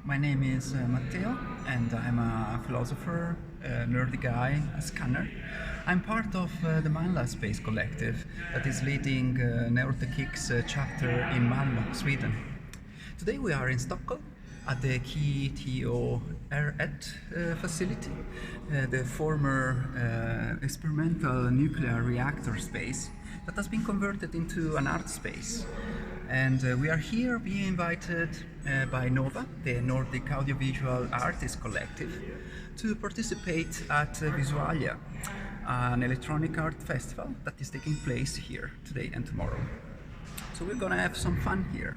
My name is Matteo, and I'm a philosopher, a nerdy guy, a scanner. I'm part of the Mindlab Space Collective that is leading NeuroTechX chapter in Malmö, Sweden. Today we are in Stockholm at the KTH R1 facility, the former experimental nuclear reactor space that has been converted into an art space. And we are here being invited by NOVA, the Nordic Audiovisual Artists Collective, to participate at Visualia, an electronic art festival that is taking place here today and tomorrow. So we're gonna have some fun here.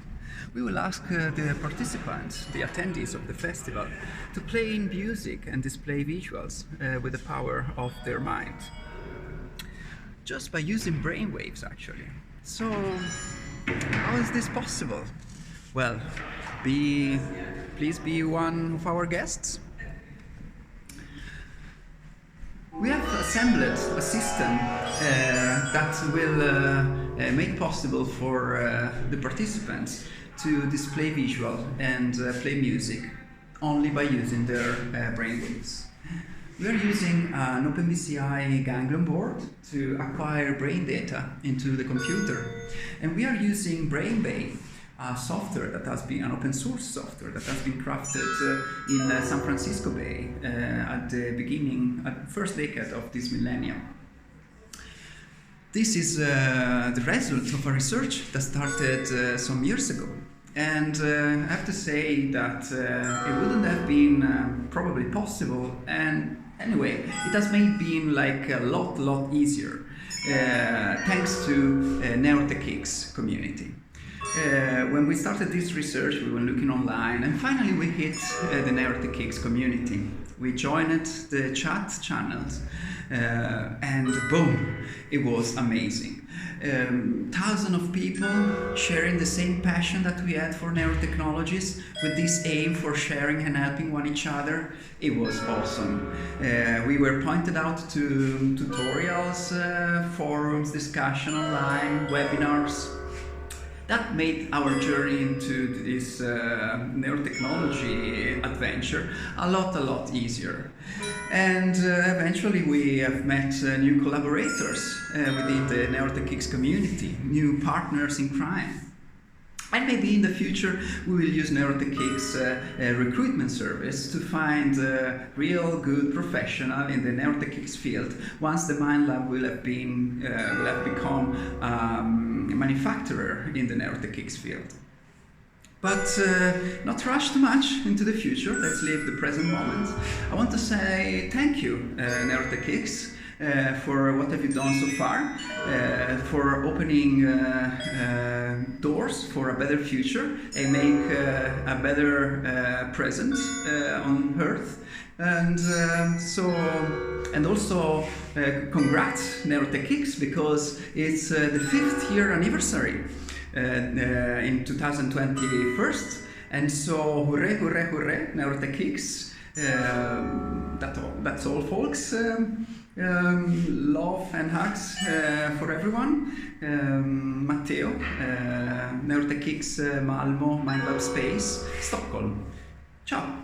We will ask the participants, the attendees of the festival, to play in music and display visuals with the power of their mind. Just by using brainwaves, actually. So, how is this possible? Well, please be one of our guests. We have assembled a system that will make possible for the participants to display visual and play music only by using their brainwaves. We are using an OpenBCI ganglion board to acquire brain data into the computer. And we are using BrainBay, a software that has been an open source software that has been crafted in San Francisco Bay at the first decade of this millennium. This is the result of a research that started some years ago. And I have to say that it wouldn't have been probably possible, and anyway, it has made being like a lot easier thanks to NeuroTechX community. When we started this research, we were looking online, and finally we hit the NeuroTechX community. We joined the chat channels, and boom, it was amazing. Thousands of people sharing the same passion that we had for neurotechnologies, with this aim for sharing and helping one each other. It was awesome. We were pointed out to tutorials, forums, discussion online, webinars. That made our journey into this neurotechnology adventure a lot easier. And eventually we have met new collaborators within the NeuroTechX community, new partners in crime. And maybe in the future we will use NeuroTechX recruitment service to find a real good professional in the NeuroTechX field once the Mindlab will have become a manufacturer in the NeuroTechX field. But not rush too much into the future. Let's live the present moment. I want to say thank you, NeuroTechX, for what have you done so far, for opening doors for a better future and make a better present on Earth. And also congrats NeuroTechX, because it's the 5th year anniversary in 2021, and so hooray, hooray, hooray, NeuroTechX. That's all, folks. Love and hugs for everyone. Matteo, NeuroTechX Malmö, Mindlab Space, Stockholm. Ciao.